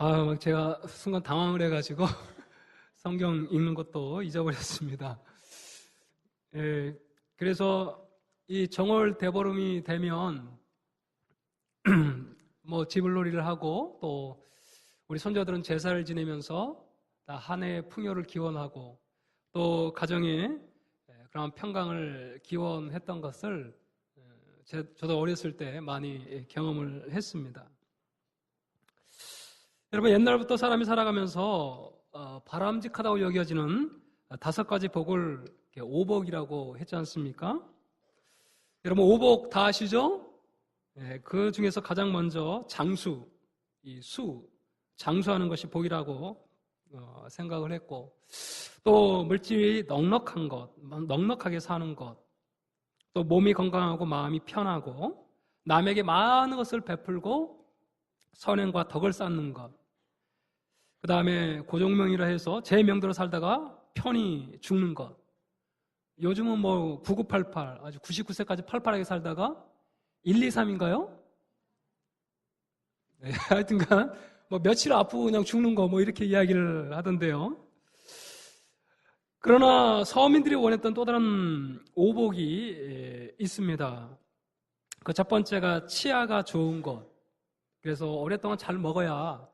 막 제가 순간 당황을 해가지고 성경 읽는 것도 잊어버렸습니다. 예, 그래서 이 정월 대보름이 되면 뭐 집을놀이를 하고 또 우리 손자들은 제사를 지내면서 다 한 해의 풍요를 기원하고 또 가정에 그런 평강을 기원했던 것을 저도 어렸을 때 많이 경험을 했습니다. 여러분, 옛날부터 사람이 살아가면서 바람직하다고 여겨지는 5가지 복을 오복이라고 했지 않습니까? 여러분, 오복 다 아시죠? 그 중에서 가장 먼저 장수, 장수하는 것이 복이라고 생각을 했고, 또 물질이 넉넉한 것, 넉넉하게 사는 것, 또 몸이 건강하고 마음이 편하고 남에게 많은 것을 베풀고 선행과 덕을 쌓는 것, 그 다음에 고종명이라 해서 제 명대로 살다가 편히 죽는 것. 요즘은 뭐 9988, 아주 99세까지 팔팔하게 살다가 123인가요? 네, 하여튼간 뭐 며칠 아프고 그냥 죽는 거 뭐 이렇게 이야기를 하던데요. 그러나 서민들이 원했던 또 다른 오복이 있습니다. 그 첫 번째가 치아가 좋은 것. 그래서 오랫동안 잘 먹어야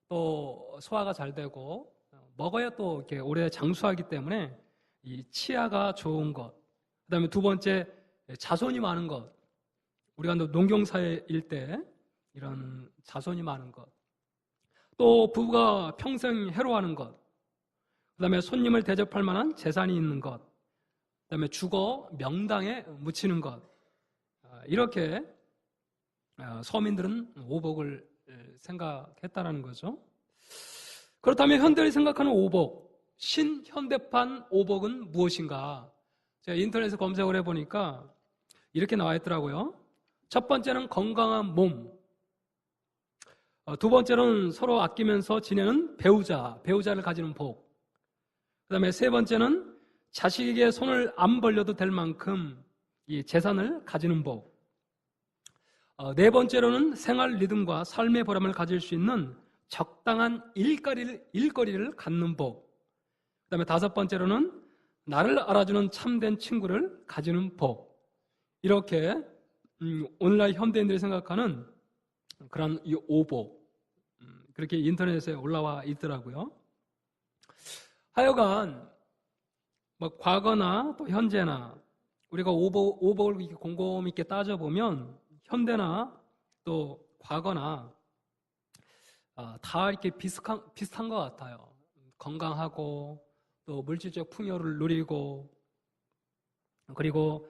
또 소화가 잘 되고 먹어야 또 이렇게 오래 장수하기 때문에 이 치아가 좋은 것. 그다음에 두 번째 자손이 많은 것. 우리가 농경사회일 때 이런 자손이 많은 것. 또 부부가 평생 해로하는 것. 그다음에 손님을 대접할 만한 재산이 있는 것. 그다음에 주거 명당에 묻히는 것. 이렇게 서민들은 오복을 생각했다라는 거죠. 그렇다면 현대인이 생각하는 오복, 신현대판 오복은 무엇인가? 제가 인터넷에 검색을 해보니까 이렇게 나와 있더라고요. 첫 번째는 건강한 몸, 두 번째는 서로 아끼면서 지내는 배우자를 가지는 복, 그 다음에 세 번째는 자식에게 손을 안 벌려도 될 만큼 이 재산을 가지는 복, 네 번째로는 생활 리듬과 삶의 보람을 가질 수 있는 적당한 일거리를 갖는 복. 그 다음에 다섯 번째로는 나를 알아주는 참된 친구를 가지는 복. 이렇게 오늘날 현대인들이 생각하는 그런 이 오복. 그렇게 인터넷에 올라와 있더라고요. 하여간 뭐 과거나 또 현재나 우리가 오복을 이렇게 곰곰이 있게 따져보면 현대나 또 과거나 다 이렇게 비슷한 것 같아요. 건강하고 또 물질적 풍요를 누리고 그리고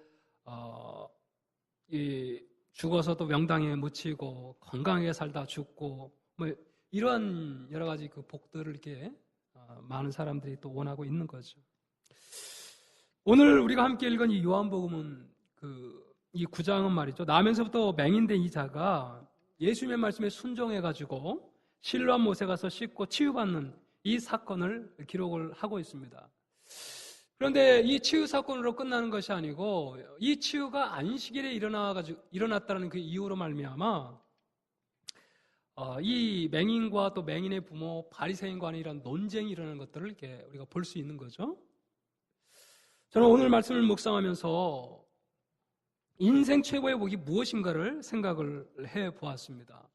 이 죽어서 또 명당에 묻히고 건강하게 살다 죽고 뭐 이런 여러 가지 그 복들을 이렇게 많은 사람들이 또 원하고 있는 거죠. 오늘 우리가 함께 읽은 이 요한복음은 이 9장은 말이죠. 나면서부터 맹인된 이 자가 예수님의 말씀에 순종해가지고 실로암 못에 가서 씻고 치유받는 이 사건을 기록을 하고 있습니다. 그런데 이 치유 사건으로 끝나는 것이 아니고 이 치유가 안식일에 일어났다는 그 이유로 말미암아 이 맹인과 또 맹인의 부모 바리새인 간의 이런 논쟁이 일어나는 것들을 이렇게 우리가 볼 수 있는 거죠. 저는 오늘 말씀을 묵상하면서 인생 최고의 복이 무엇인가를 생각을 해 보았습니다.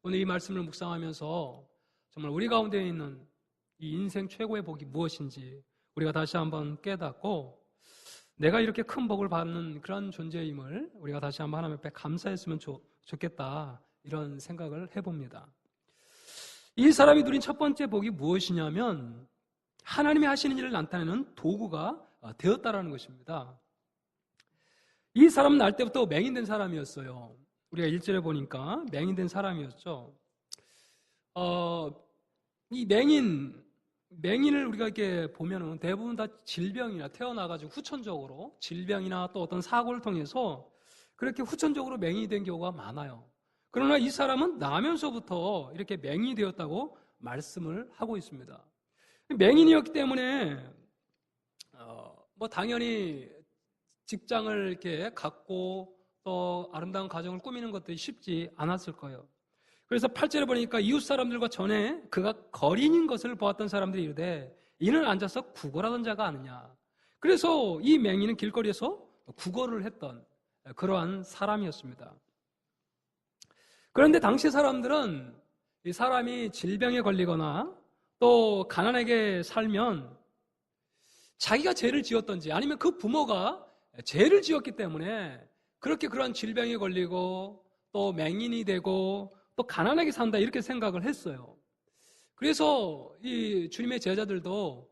오늘 이 말씀을 묵상하면서 정말 우리 가운데 있는 이 인생 최고의 복이 무엇인지 우리가 다시 한번 깨닫고 내가 이렇게 큰 복을 받는 그런 존재임을 우리가 다시 한번 하나님 앞에 감사했으면 좋겠다 이런 생각을 해봅니다. 이 사람이 누린 첫 번째 복이 무엇이냐면 하나님이 하시는 일을 나타내는 도구가 되었다라는 것입니다. 이 사람은 날 때부터 맹인된 사람이었어요. 우리가 1절에 보니까 맹인된 사람이었죠. 이 맹인을 우리가 이렇게 보면은 대부분 다 질병이나 태어나가지고 후천적으로 질병이나 또 어떤 사고를 통해서 그렇게 후천적으로 맹인이 된 경우가 많아요. 그러나 이 사람은 나면서부터 이렇게 맹인이 되었다고 말씀을 하고 있습니다. 맹인이었기 때문에 뭐 당연히 직장을 이렇게 갖고 또 아름다운 가정을 꾸미는 것들이 쉽지 않았을 거예요. 그래서 8절에 보니까 이웃 사람들과 전에 그가 거린인 것을 보았던 사람들이 이르되 이는 앉아서 구걸하던 자가 아니냐. 그래서 이 맹인은 길거리에서 구걸을 했던 그러한 사람이었습니다. 그런데 당시 사람들은 이 사람이 질병에 걸리거나 또 가난하게 살면 자기가 죄를 지었던지 아니면 그 부모가 죄를 지었기 때문에 그렇게 그런 질병에 걸리고 또 맹인이 되고 또 가난하게 산다 이렇게 생각을 했어요. 그래서 이 주님의 제자들도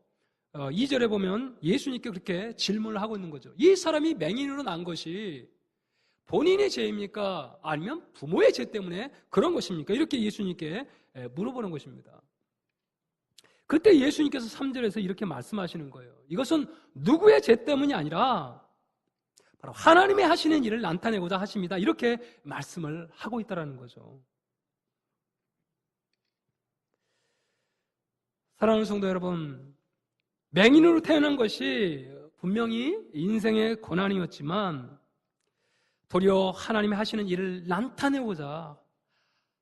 2절에 보면 예수님께 그렇게 질문을 하고 있는 거죠. 이 사람이 맹인으로 난 것이 본인의 죄입니까? 아니면 부모의 죄 때문에 그런 것입니까? 이렇게 예수님께 물어보는 것입니다. 그때 예수님께서 3절에서 이렇게 말씀하시는 거예요. 이것은 누구의 죄 때문이 아니라 바로 하나님의 하시는 일을 나타내고자 하십니다. 이렇게 말씀을 하고 있다는 거죠. 사랑하는 성도 여러분, 맹인으로 태어난 것이 분명히 인생의 고난이었지만 도리어 하나님이 하시는 일을 나타내고자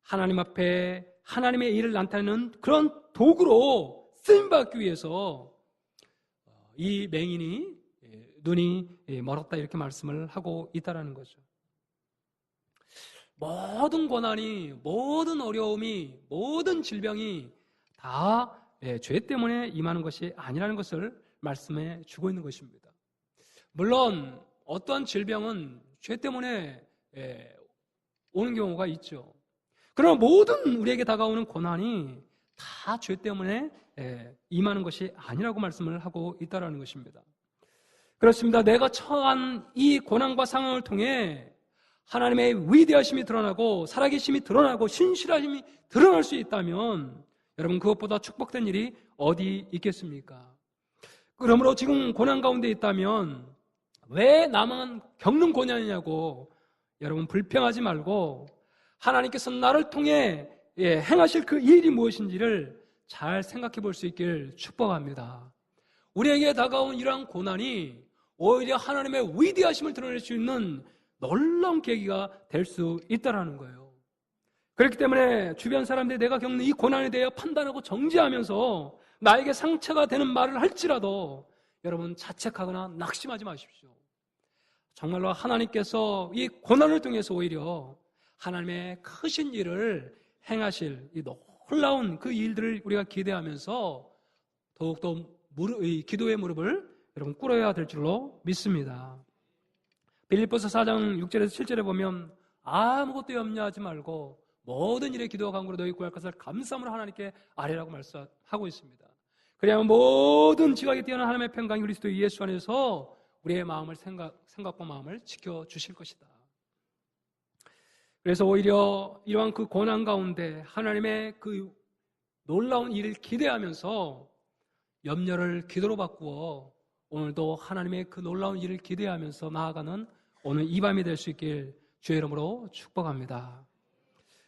하나님 앞에 하나님의 일을 나타내는 그런 도구로 쓰임받기 위해서 이 맹인이 눈이 멀었다 이렇게 말씀을 하고 있다는 거죠. 모든 고난이, 모든 어려움이, 모든 질병이 다 죄 때문에 임하는 것이 아니라는 것을 말씀해 주고 있는 것입니다. 물론 어떠한 질병은 죄 때문에 오는 경우가 있죠. 그러나 모든 우리에게 다가오는 고난이 다 죄 때문에 임하는 것이 아니라고 말씀을 하고 있다는 것입니다. 그렇습니다. 내가 처한 이 고난과 상황을 통해 하나님의 위대하심이 드러나고 살아계심이 드러나고 신실하심이 드러날 수 있다면 여러분 그것보다 축복된 일이 어디 있겠습니까? 그러므로 지금 고난 가운데 있다면 왜 나만 겪는 고난이냐고 여러분 불평하지 말고 하나님께서 나를 통해 행하실 그 일이 무엇인지를 잘 생각해 볼 수 있길 축복합니다. 우리에게 다가온 이러한 고난이 오히려 하나님의 위대하심을 드러낼 수 있는 놀라운 계기가 될 수 있다는 거예요. 그렇기 때문에 주변 사람들이 내가 겪는 이 고난에 대해 판단하고 정죄하면서 나에게 상처가 되는 말을 할지라도 여러분 자책하거나 낙심하지 마십시오. 정말로 하나님께서 이 고난을 통해서 오히려 하나님의 크신 일을 행하실 이 놀라운 그 일들을 우리가 기대하면서 더욱더 기도의 무릎을 여러분 꿇어야 될 줄로 믿습니다. 빌립보서 4장 6절에서 7절에 보면 아무것도 염려하지 말고 모든 일에 기도와 간구로 너희 구할 것을 감사함으로 하나님께 아뢰라고 말씀하고 있습니다. 그래야만 모든 지각에 뛰어난 하나님의 평강이 그리스도 예수 안에서 우리의 마음을 생각과 마음을 지켜주실 것이다. 그래서 오히려 이러한 그 고난 가운데 하나님의 그 놀라운 일을 기대하면서 염려를 기도로 바꾸어 오늘도 하나님의 그 놀라운 일을 기대하면서 나아가는 오늘 이 밤이 될 수 있길 주의 이름으로 축복합니다.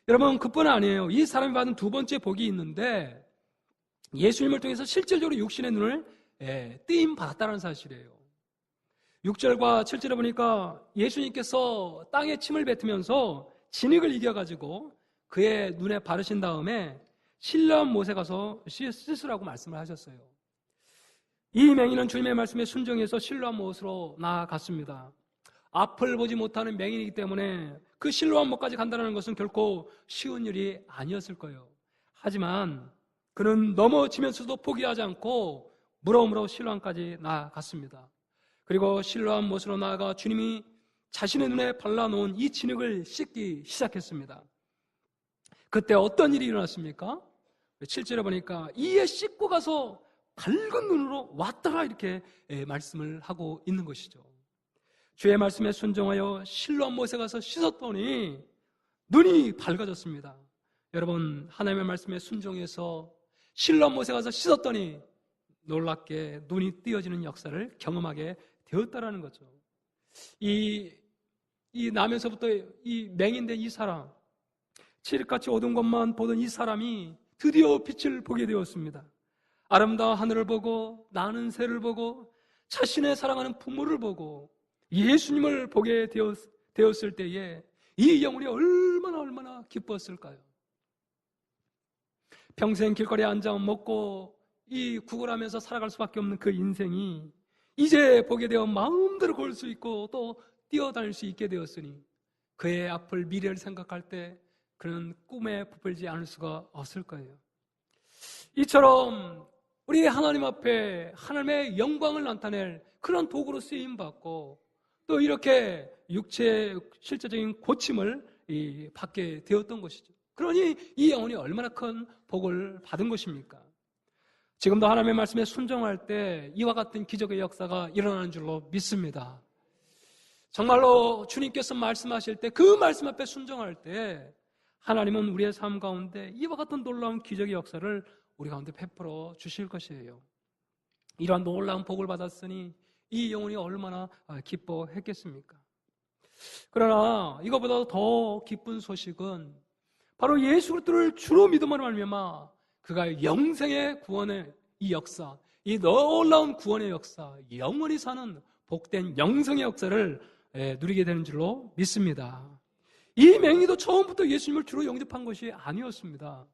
여러분 그뿐 아니에요. 이 사람이 받은 두 번째 복이 있는데 예수님을 통해서 실질적으로 육신의 눈을 뜨임 받았다는 사실이에요. 6절과 7절에 보니까 예수님께서 땅에 침을 뱉으면서 진흙을 이겨가지고 그의 눈에 바르신 다음에 신라한 못에 가서 씻으라고 말씀을 하셨어요. 이 맹인은 주님의 말씀에 순종해서 실로암 못으로 나아갔습니다. 앞을 보지 못하는 맹인이기 때문에 그 실로암 못까지 간다는 것은 결코 쉬운 일이 아니었을 거예요. 하지만 그는 넘어지면서도 포기하지 않고 무럭무럭 실로암까지 나아갔습니다. 그리고 실로암 못으로 나아가 주님이 자신의 눈에 발라놓은 이 진흙을 씻기 시작했습니다. 그때 어떤 일이 일어났습니까? 7절에 보니까 이에 씻고 가서 밝은 눈으로 왔다가 이렇게 말씀을 하고 있는 것이죠. 주의 말씀에 순종하여 실로암 못에 가서 씻었더니 눈이 밝아졌습니다. 여러분 하나님의 말씀에 순종해서 실로암 못에 가서 씻었더니 놀랍게 눈이 띄어지는 역사를 경험하게 되었다라는 거죠. 이 나면서부터 이 맹인된 이 사람, 칠흑같이 어두운 것만 보던 이 사람이 드디어 빛을 보게 되었습니다. 아름다운 하늘을 보고 나는 새를 보고 자신의 사랑하는 부모를 보고 예수님을 보게 되었을 때에 이 영혼이 얼마나 기뻤을까요? 평생 길거리에 앉아 먹고 이 구걸하면서 살아갈 수밖에 없는 그 인생이 이제 보게 되어 마음대로 걸 수 있고 또 뛰어다닐 수 있게 되었으니 그의 앞을 미래를 생각할 때 그는 꿈에 부풀지 않을 수가 없을 거예요. 이처럼 우리 하나님 앞에 하나님의 영광을 나타낼 그런 도구로 쓰임받고 또 이렇게 육체의 실제적인 고침을 받게 되었던 것이죠. 그러니 이 영혼이 얼마나 큰 복을 받은 것입니까? 지금도 하나님의 말씀에 순종할 때 이와 같은 기적의 역사가 일어나는 줄로 믿습니다. 정말로 주님께서 말씀하실 때 그 말씀 앞에 순종할 때 하나님은 우리의 삶 가운데 이와 같은 놀라운 기적의 역사를 우리 가운데 베풀어 주실 것이에요. 이러한 놀라운 복을 받았으니 이 영혼이 얼마나 기뻐했겠습니까? 그러나 이것보다 더 기쁜 소식은 바로 예수 그리스도를 주로 믿음으로 말미암아 그가 영생의 구원의 이 역사, 이 놀라운 구원의 역사, 영원히 사는 복된 영생의 역사를 누리게 되는 줄로 믿습니다. 이 맹인도 처음부터 예수님을 주로 영접한 것이 아니었습니다.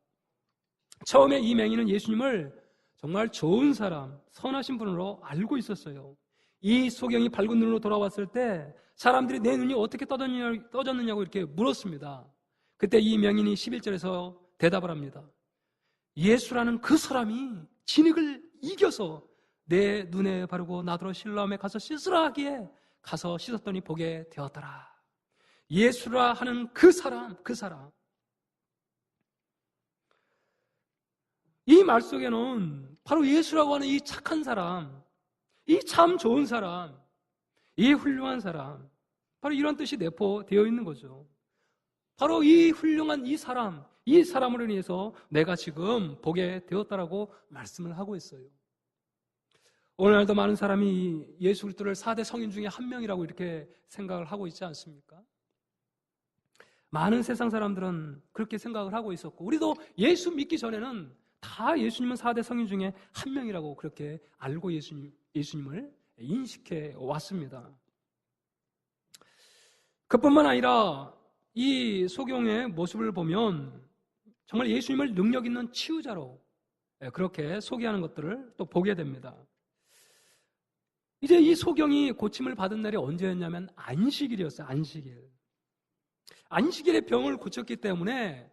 처음에 이 맹인은 예수님을 정말 좋은 사람, 선하신 분으로 알고 있었어요. 이 소경이 밝은 눈으로 돌아왔을 때 사람들이 내 눈이 어떻게 떠졌느냐고 이렇게 물었습니다. 그때 이 명인이 11절에서 대답을 합니다. 예수라는 그 사람이 진흙을 이겨서 내 눈에 바르고 나더러 실로암에 가서 씻으라 하기에 가서 씻었더니 보게 되었더라. 예수라 하는 그 사람. 이 말 속에는 바로 예수라고 하는 이 착한 사람, 이 참 좋은 사람, 이 훌륭한 사람, 바로 이런 뜻이 내포되어 있는 거죠. 바로 이 훌륭한 이 사람으로 인해서 내가 지금 보게 되었다라고 말씀을 하고 있어요. 오늘날도 많은 사람이 예수 그리스도를 4대 성인 중에 한 명이라고 이렇게 생각을 하고 있지 않습니까? 많은 세상 사람들은 그렇게 생각을 하고 있었고 우리도 예수 믿기 전에는 다 예수님은 4대 성인 중에 한 명이라고 그렇게 알고 예수님을 인식해 왔습니다. 그뿐만 아니라 이 소경의 모습을 보면 정말 예수님을 능력 있는 치유자로 그렇게 소개하는 것들을 또 보게 됩니다. 이제 이 소경이 고침을 받은 날이 언제였냐면 안식일이었어요. 안식일에 병을 고쳤기 때문에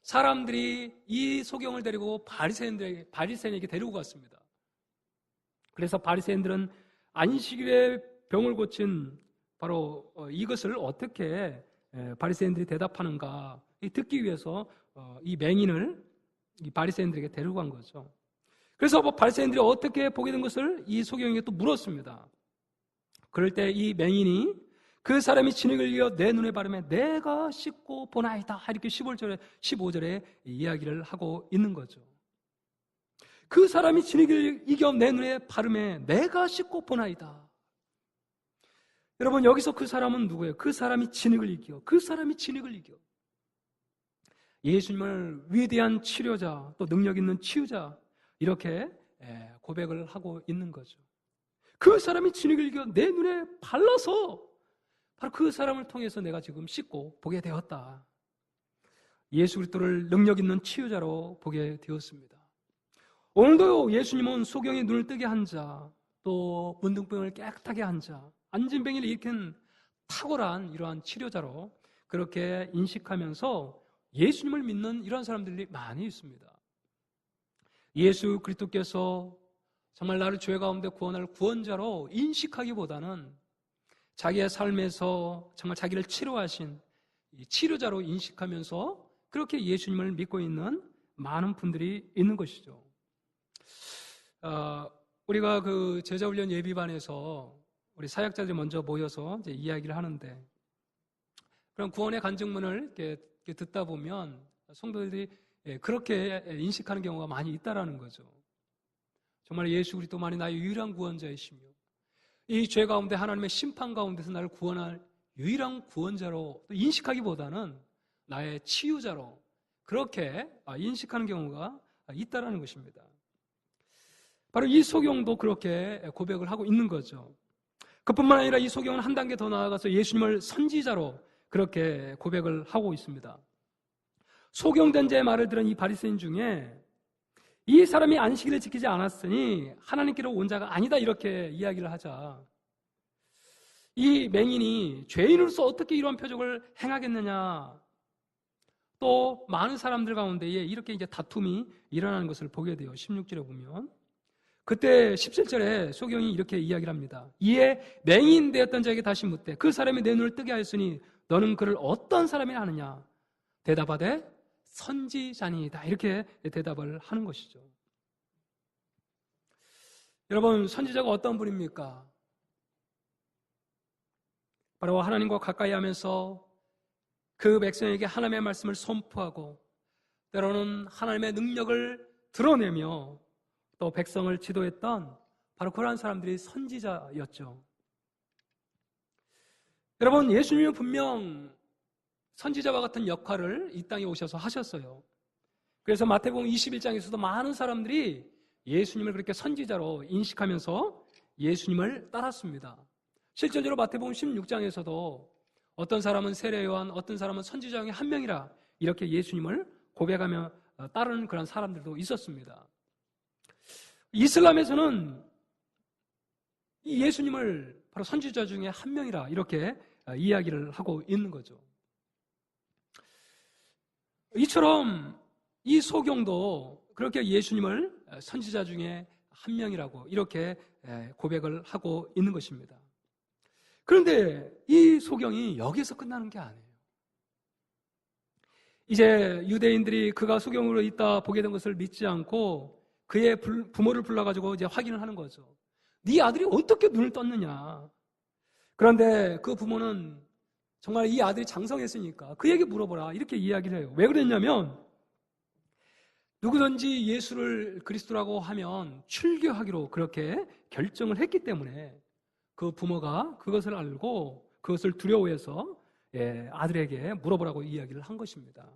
사람들이 이 소경을 데리고 바리새인에게 데리고 갔습니다. 그래서 바리새인들은 안식일에 병을 고친 바로 이것을 어떻게 바리새인들이 대답하는가 듣기 위해서 이 맹인을 이 바리새인들에게 데리고 간 거죠. 그래서 바리새인들이 어떻게 보게 된 것을 이 소경에게 또 물었습니다. 그럴 때 이 맹인이 그 사람이 진흙을 이겨 내 눈에 바르매 내가 씻고 보나이다 이렇게 15절에 이야기를 하고 있는 거죠. 그 사람이 진흙을 이겨 내 눈에 바르매 내가 씻고 보나이다. 여러분 여기서 그 사람은 누구예요? 그 사람이 진흙을 이겨. 예수님을 위대한 치료자 또 능력 있는 치유자 이렇게 고백을 하고 있는 거죠. 그 사람이 진흙을 이겨 내 눈에 발라서 바로 그 사람을 통해서 내가 지금 씻고 보게 되었다. 예수 그리스도를 능력 있는 치유자로 보게 되었습니다. 오늘도 예수님은 소경의 눈을 뜨게 한 자, 또 문둥병을 깨끗하게 한 자, 안진병을 일으킨 탁월한 이러한 치료자로 그렇게 인식하면서 예수님을 믿는 이러한 사람들이 많이 있습니다. 예수 그리스도께서 정말 나를 죄 가운데 구원할 구원자로 인식하기보다는 자기의 삶에서 정말 자기를 치료하신 치료자로 인식하면서 그렇게 예수님을 믿고 있는 많은 분들이 있는 것이죠. 우리가 그 제자훈련 예비반에서 우리 사역자들이 먼저 모여서 이제 이야기를 하는데 그런 구원의 간증문을 이렇게 듣다 보면 성도들이 그렇게 인식하는 경우가 많이 있다라는 거죠. 정말 예수 그리스도만이 나의 유일한 구원자이시며 이 죄 가운데 하나님의 심판 가운데서 나를 구원할 유일한 구원자로 인식하기보다는 나의 치유자로 그렇게 인식하는 경우가 있다라는 것입니다. 바로 이 소경도 그렇게 고백을 하고 있는 거죠. 그뿐만 아니라 이 소경은 한 단계 더 나아가서 예수님을 선지자로 그렇게 고백을 하고 있습니다. 소경된 자의 말을 들은 이 바리새인 중에 이 사람이 안식일을 지키지 않았으니 하나님께로 온 자가 아니다 이렇게 이야기를 하자 이 맹인이 죄인으로서 어떻게 이런 표적을 행하겠느냐 또 많은 사람들 가운데에 이렇게 이제 다툼이 일어나는 것을 보게 돼요. 16절에 보면 그때 17절에 소경이 이렇게 이야기를 합니다. 이에 맹인 되었던 자에게 다시 묻되 그 사람이 내 눈을 뜨게 하였으니 너는 그를 어떤 사람이라 하느냐 대답하되 선지자니이다 이렇게 대답을 하는 것이죠. 여러분 선지자가 어떤 분입니까? 바로 하나님과 가까이 하면서 그 백성에게 하나님의 말씀을 선포하고 때로는 하나님의 능력을 드러내며 또 백성을 지도했던 바로 그러한 사람들이 선지자였죠. 여러분 예수님은 분명 선지자와 같은 역할을 이 땅에 오셔서 하셨어요. 그래서 마태복음 21장에서도 많은 사람들이 예수님을 그렇게 선지자로 인식하면서 예수님을 따랐습니다. 실제로 마태복음 16장에서도 어떤 사람은 세례요한, 어떤 사람은 선지자 중에 한 명이라 이렇게 예수님을 고백하며 따르는 그런 사람들도 있었습니다. 이슬람에서는 이 예수님을 바로 선지자 중에 한 명이라 이렇게 이야기를 하고 있는 거죠. 이처럼 이 소경도 그렇게 예수님을 선지자 중에 한 명이라고 이렇게 고백을 하고 있는 것입니다. 그런데 이 소경이 여기서 끝나는 게 아니에요. 이제 유대인들이 그가 소경으로 있다 보게 된 것을 믿지 않고 그의 부모를 불러가지고 이제 확인을 하는 거죠. 네 아들이 어떻게 눈을 떴느냐. 그런데 그 부모는 정말 이 아들이 장성했으니까 그에게 물어보라 이렇게 이야기를 해요. 왜 그랬냐면 누구든지 예수를 그리스도라고 하면 출교하기로 그렇게 결정을 했기 때문에 그 부모가 그것을 알고 그것을 두려워해서 아들에게 물어보라고 이야기를 한 것입니다.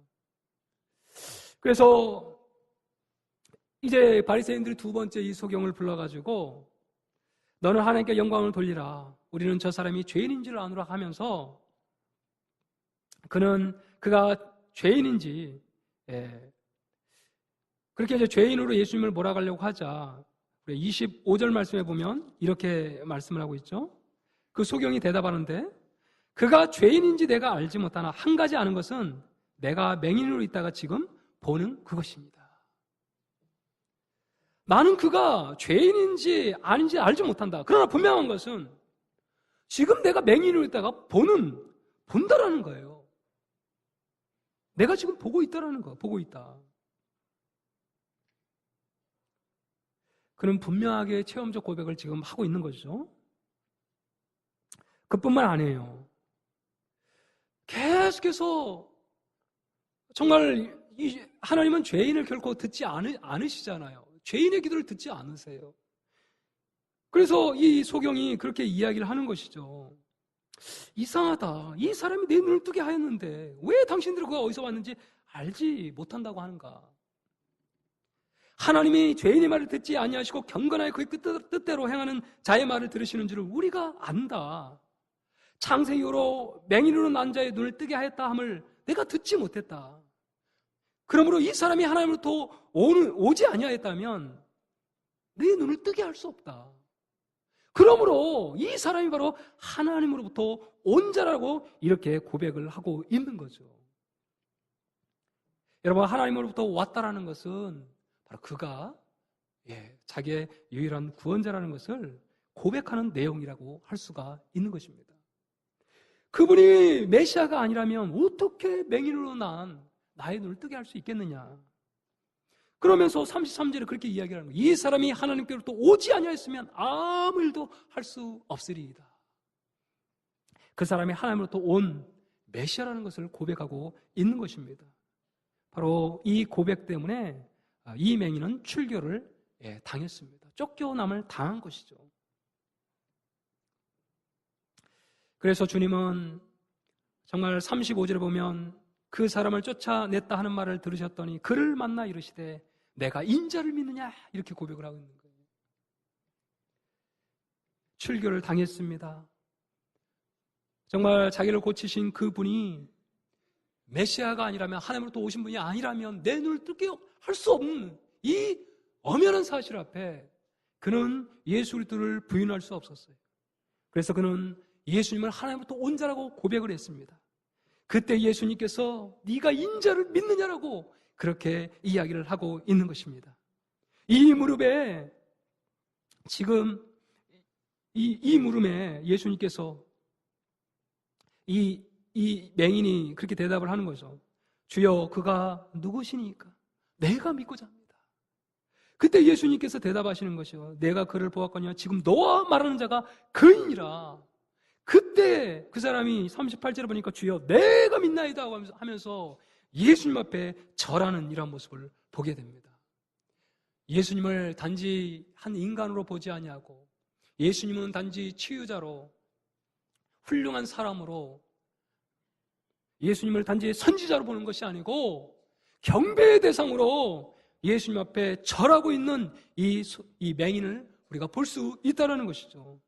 그래서 이제 바리새인들이 두 번째 이 소경을 불러가지고 너는 하나님께 영광을 돌리라. 우리는 저 사람이 죄인인 줄 아노라 하면서 그가 죄인인지 그렇게 이제 죄인으로 예수님을 몰아가려고 하자 25절 말씀에 보면 이렇게 말씀을 하고 있죠. 그 소경이 대답하는데 그가 죄인인지 내가 알지 못하나 한 가지 아는 것은 내가 맹인으로 있다가 지금 보는 그것입니다. 나는 그가 죄인인지 아닌지 알지 못한다. 그러나 분명한 것은 지금 내가 맹인으로 있다가 본다라는 거예요. 내가 지금 보고 있다라는 거, 보고 있다. 그는 분명하게 체험적 고백을 지금 하고 있는 것이죠. 그뿐만 아니에요. 계속해서 정말 하나님은 죄인을 결코 듣지 않으시잖아요. 죄인의 기도를 듣지 않으세요. 그래서 이 소경이 그렇게 이야기를 하는 것이죠. 이상하다. 이 사람이 내 눈을 뜨게 하였는데 왜 당신들이 그가 어디서 왔는지 알지 못한다고 하는가? 하나님이 죄인의 말을 듣지 아니하시고 경건하게 그의 뜻대로 행하는 자의 말을 들으시는 줄을 우리가 안다. 창세 이후로 맹인으로 난 자의 눈을 뜨게 하였다 함을 내가 듣지 못했다. 그러므로 이 사람이 하나님으로부터 오지 아니하였다면 내 눈을 뜨게 할 수 없다. 그러므로 이 사람이 바로 하나님으로부터 온 자라고 이렇게 고백을 하고 있는 거죠. 여러분, 하나님으로부터 왔다라는 것은 바로 그가 자기의 유일한 구원자라는 것을 고백하는 내용이라고 할 수가 있는 것입니다. 그분이 메시아가 아니라면 어떻게 맹인으로 난 나의 눈을 뜨게 할 수 있겠느냐. 그러면서 33절에 그렇게 이야기하는 거예요. 이 사람이 하나님께로부터 오지 아니하였으면 아무 일도 할 수 없으리이다. 그 사람이 하나님으로부터 온 메시아라는 것을 고백하고 있는 것입니다. 바로 이 고백 때문에 이 맹인은 출교를 당했습니다. 쫓겨남을 당한 것이죠. 그래서 주님은 정말 35절에 보면 그 사람을 쫓아냈다 하는 말을 들으셨더니 그를 만나 이르시되 내가 인자를 믿느냐 이렇게 고백을 하고 있는 거예요. 출교를 당했습니다. 정말 자기를 고치신 그분이 메시아가 아니라면 하나님으로부터 오신 분이 아니라면 내 눈을 뜨게 할 수 없는 이 엄연한 사실 앞에 그는 예수 그리스도를 부인할 수 없었어요. 그래서 그는 예수님을 하나님부터 온 자라고 고백을 했습니다. 그때 예수님께서 네가 인자를 믿느냐라고 그렇게 이야기를 하고 있는 것입니다. 이 무릎에 지금 이 무릎에 예수님께서 이 맹인이 그렇게 대답을 하는 거죠. 주여 그가 누구시니까? 내가 믿고자 합니다. 그때 예수님께서 대답하시는 것이요. 내가 그를 보았거니와 지금 너와 말하는 자가 그이니라. 그때 그 사람이 38절에 보니까 주여 내가 믿나이다 하면서 예수님 앞에 절하는 이런 모습을 보게 됩니다. 예수님을 단지 한 인간으로 보지 아니하고 예수님은 단지 치유자로 훌륭한 사람으로 예수님을 단지 선지자로 보는 것이 아니고 경배의 대상으로 예수님 앞에 절하고 있는 이 맹인을 우리가 볼 수 있다는 것이죠.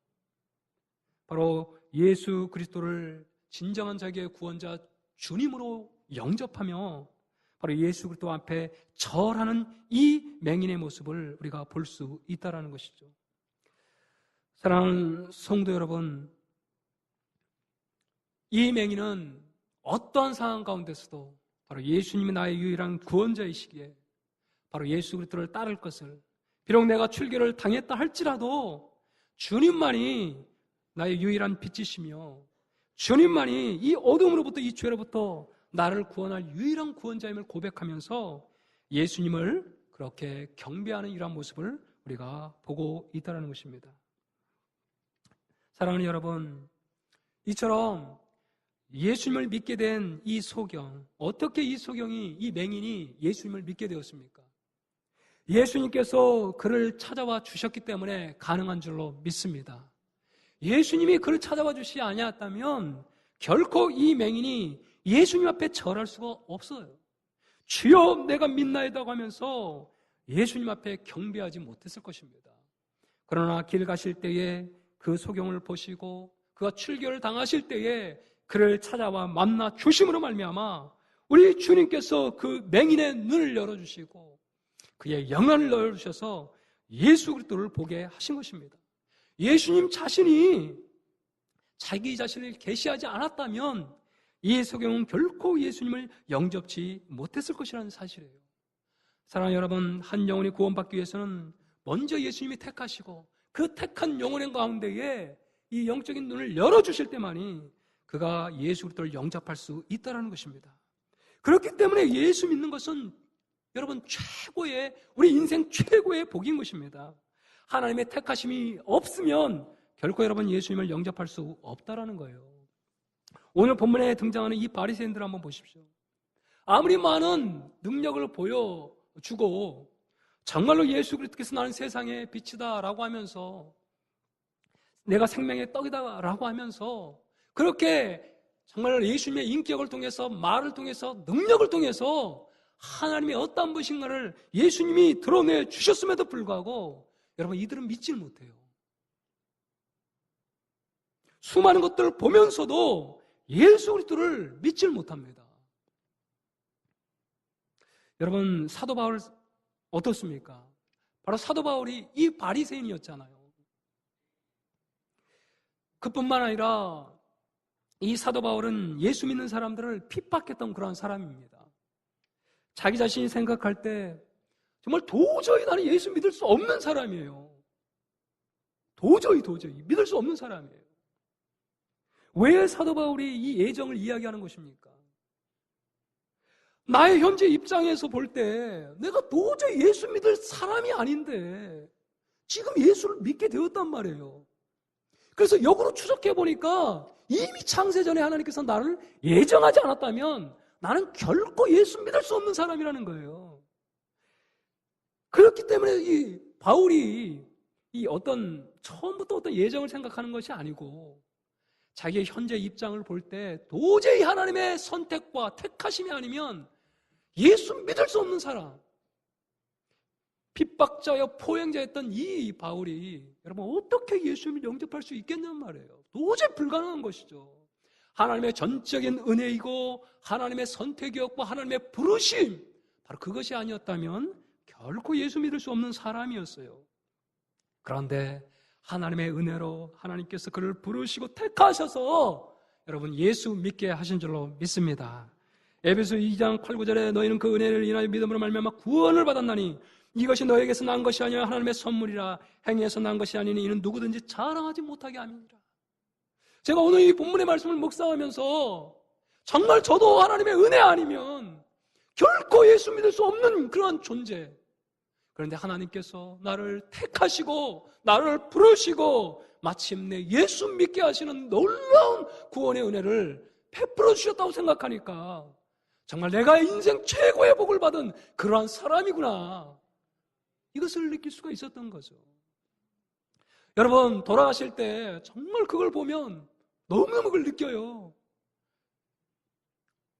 바로 예수 그리스도를 진정한 자기의 구원자 주님으로 영접하며 바로 예수 그리스도 앞에 절하는 이 맹인의 모습을 우리가 볼 수 있다는 것이죠. 사랑하는 성도 여러분, 이 맹인은 어떠한 상황 가운데서도 바로 예수님이 나의 유일한 구원자이시기에 바로 예수 그리스도를 따를 것을, 비록 내가 출교를 당했다 할지라도 주님만이 나의 유일한 빛이시며 주님만이 이 어둠으로부터 이 죄로부터 나를 구원할 유일한 구원자임을 고백하면서 예수님을 그렇게 경배하는 이러한 모습을 우리가 보고 있다는 것입니다. 사랑하는 여러분, 이처럼 예수님을 믿게 된 이 소경, 어떻게 이 소경이, 이 맹인이 예수님을 믿게 되었습니까? 예수님께서 그를 찾아와 주셨기 때문에 가능한 줄로 믿습니다. 예수님이 그를 찾아와 주시지 아니었다면 결코 이 맹인이 예수님 앞에 절할 수가 없어요. 주여 내가 믿나이다고 하면서 예수님 앞에 경배하지 못했을 것입니다. 그러나 길 가실 때에 그 소경을 보시고 그가 출교를 당하실 때에 그를 찾아와 만나 주심으로 말미암아 우리 주님께서 그 맹인의 눈을 열어주시고 그의 영안을 열어주셔서 예수 그리스도를 보게 하신 것입니다. 예수님 자신이 자기 자신을 계시하지 않았다면 이 소경은 결코 예수님을 영접치 못했을 것이라는 사실이에요. 사랑하는 여러분, 한 영혼이 구원받기 위해서는 먼저 예수님이 택하시고 그 택한 영혼의 가운데에 이 영적인 눈을 열어주실 때만이 그가 예수 그리스도를 영접할 수 있다는 것입니다. 그렇기 때문에 예수 믿는 것은 여러분 최고의, 우리 인생 최고의 복인 것입니다. 하나님의 택하심이 없으면 결코 여러분 예수님을 영접할 수 없다라는 거예요. 오늘 본문에 등장하는 이 바리새인들 한번 보십시오. 아무리 많은 능력을 보여주고 정말로 예수 그리스도께서 나는 세상의 빛이다라고 하면서 내가 생명의 떡이다라고 하면서 그렇게 정말 예수님의 인격을 통해서 말을 통해서 능력을 통해서 하나님의 어떤 분인가를 예수님이 드러내 주셨음에도 불구하고 여러분 이들은 믿지를 못해요. 수많은 것들을 보면서도 예수 그리스도를 믿지를 못합니다. 여러분 사도 바울 어떻습니까? 바로 사도 바울이 이 바리새인이었잖아요. 그뿐만 아니라 이 사도 바울은 예수 믿는 사람들을 핍박했던 그런 사람입니다. 자기 자신이 생각할 때 정말 도저히 나는 예수 믿을 수 없는 사람이에요. 도저히 믿을 수 없는 사람이에요. 왜 사도 바울이 이 애정을 이야기하는 것입니까? 나의 현재 입장에서 볼 때 내가 도저히 예수 믿을 사람이 아닌데 지금 예수를 믿게 되었단 말이에요. 그래서 역으로 추적해 보니까 이미 창세전에 하나님께서 나를 예정하지 않았다면 나는 결코 예수 믿을 수 없는 사람이라는 거예요. 그렇기 때문에 이 바울이 이 처음부터 어떤 예정을 생각하는 것이 아니고 자기의 현재 입장을 볼 때 도저히 하나님의 선택과 택하심이 아니면 예수 믿을 수 없는 사람, 핍박자여 포행자였던 이 바울이 여러분 어떻게 예수님을 영접할 수 있겠냐는 말이에요. 도저히 불가능한 것이죠. 하나님의 전적인 은혜이고 하나님의 선택이었고 하나님의 부르심, 바로 그것이 아니었다면 결코 예수 믿을 수 없는 사람이었어요. 그런데 하나님의 은혜로 하나님께서 그를 부르시고 택하셔서 여러분 예수 믿게 하신 줄로 믿습니다. 에베소 2장 8, 9절에 너희는 그 은혜를 인하여 믿음으로 말미암아 구원을 받았나니 이것이 너에게서 난 것이 아니라 하나님의 선물이라 행위에서 난 것이 아니니 이는 누구든지 자랑하지 못하게 함이니라. 제가 오늘 이 본문의 말씀을 묵상하면서 정말 저도 하나님의 은혜 아니면 결코 예수 믿을 수 없는 그런 존재. 그런데 하나님께서 나를 택하시고 나를 부르시고 마침내 예수 믿게 하시는 놀라운 구원의 은혜를 베풀어 주셨다고 생각하니까 정말 내가 인생 최고의 복을 받은 그러한 사람이구나, 이것을 느낄 수가 있었던 거죠. 여러분, 돌아가실 때 정말 그걸 보면 너무너무 그걸 느껴요.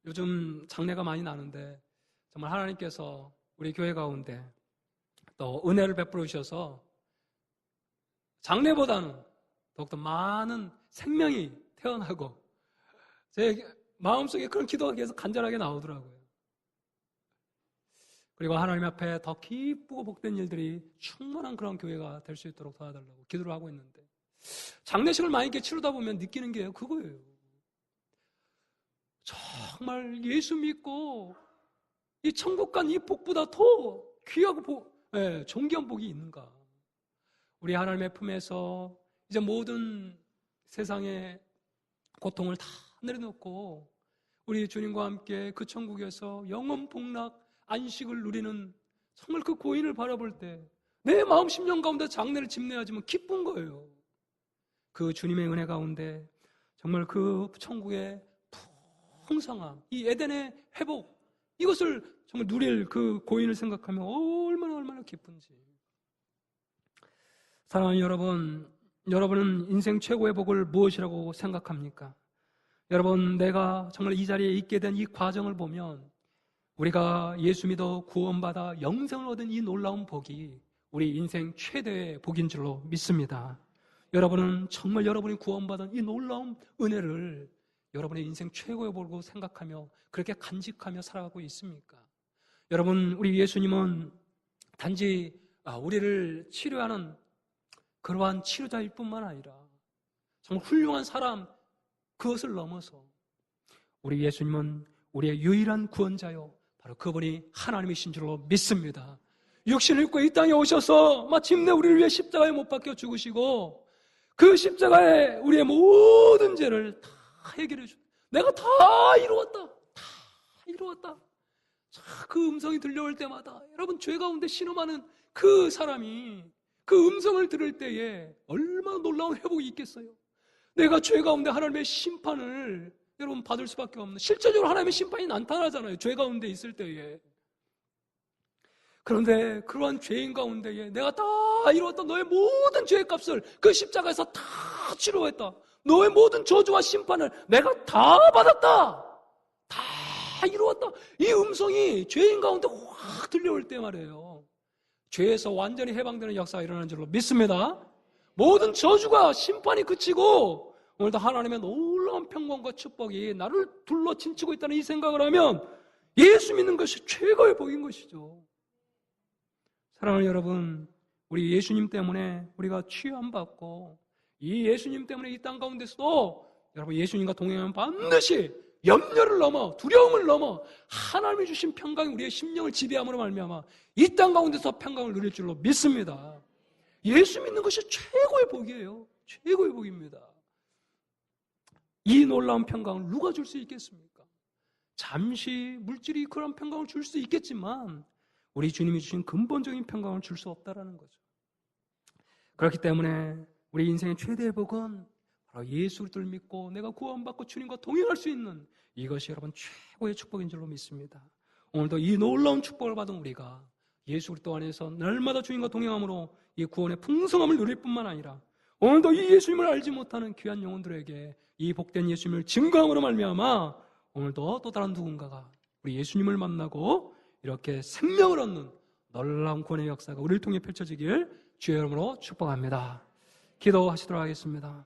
요즘 장례가 많이 나는데 정말 하나님께서 우리 교회 가운데 또 은혜를 베풀어 주셔서 장례보다는 더욱더 많은 생명이 태어나고 제 마음속에 그런 기도가 계속 간절하게 나오더라고요. 그리고 하나님 앞에 더 기쁘고 복된 일들이 충만한 그런 교회가 될 수 있도록 도와달라고 기도를 하고 있는데, 장례식을 많이 이렇게 치르다 보면 느끼는 게 그거예요. 정말 예수 믿고 이 천국 간 이 복보다 더 귀하고 존귀한 복이 있는가. 우리 하나님의 품에서 이제 모든 세상의 고통을 다 내려놓고 우리 주님과 함께 그 천국에서 영원 복락 안식을 누리는 정말 그 고인을 바라볼 때 내 마음 심령 가운데 장례를 집내야지만 기쁜 거예요. 그 주님의 은혜 가운데 정말 그 천국의 풍성함, 이 에덴의 회복, 이것을 정말 누릴 그 고인을 생각하면 얼마나 기쁜지. 사랑하는 여러분, 여러분은 인생 최고의 복을 무엇이라고 생각합니까? 여러분, 내가 정말 이 자리에 있게 된 이 과정을 보면 우리가 예수 믿어 구원받아 영생을 얻은 이 놀라운 복이 우리 인생 최대의 복인 줄로 믿습니다. 여러분은 정말 여러분이 구원받은 이 놀라운 은혜를 여러분의 인생 최고의 복으로 생각하며 그렇게 간직하며 살아가고 있습니까? 여러분, 우리 예수님은 단지 우리를 치료하는 그러한 치료자일 뿐만 아니라 정말 훌륭한 사람, 그것을 넘어서 우리 예수님은 우리의 유일한 구원자요, 바로 그분이 하나님이신 줄로 믿습니다. 육신을 입고 이 땅에 오셔서 마침내 우리를 위해 십자가에 못 박혀 죽으시고 그 십자가에 우리의 모든 죄를 다 해결해 주. 내가 다 이루었다. 그 음성이 들려올 때마다 여러분, 죄 가운데 신음하는 그 사람이 그 음성을 들을 때에 얼마나 놀라운 회복이 있겠어요. 내가 죄 가운데 하나님의 심판을 여러분 받을 수밖에 없는, 실제적으로 하나님의 심판이 나타나잖아요, 죄 가운데 있을 때에. 그런데 그러한 죄인 가운데에 내가 다 이루었던 너의 모든 죄의 값을 그 십자가에서 다 치료했다. 너의 모든 저주와 심판을 내가 다 받았다. 다 이루었다. 이 음성이 죄인 가운데 확 들려올 때 말이에요, 죄에서 완전히 해방되는 역사가 일어나는 줄로 믿습니다. 모든 저주가 심판이 그치고 오늘도 하나님의 놀라운 평강과 축복이 나를 둘러 진치고 있다는 이 생각을 하면 예수 믿는 것이 최고의 복인 것이죠. 사랑하는 여러분, 우리 예수님 때문에 우리가 취함받고 이 예수님 때문에 이 땅 가운데서도 여러분 예수님과 동행하면 반드시 염려를 넘어 두려움을 넘어 하나님이 주신 평강이 우리의 심령을 지배함으로 말미암아 이 땅 가운데서 평강을 누릴 줄로 믿습니다. 예수 믿는 것이 최고의 복이에요. 최고의 복입니다. 이 놀라운 평강을 누가 줄 수 있겠습니까? 잠시 물질이 그런 평강을 줄 수 있겠지만 우리 주님이 주신 근본적인 평강을 줄 수 없다라는 거죠. 그렇기 때문에 우리 인생의 최대의 복은 바로 예수 그리스도를 믿고 내가 구원받고 주님과 동행할 수 있는 이것이 여러분 최고의 축복인 줄로 믿습니다. 오늘도 이 놀라운 축복을 받은 우리가 예수 그리스도 안에서 날마다 주님과 동행함으로 이 구원의 풍성함을 누릴 뿐만 아니라 오늘도 이 예수님을 알지 못하는 귀한 영혼들에게 이 복된 예수님을 증거함으로 말미암아 오늘도 또 다른 누군가가 우리 예수님을 만나고 이렇게 생명을 얻는 놀라운 구원의 역사가 우리를 통해 펼쳐지길 주의 이름으로 축복합니다. 기도하시도록 하겠습니다.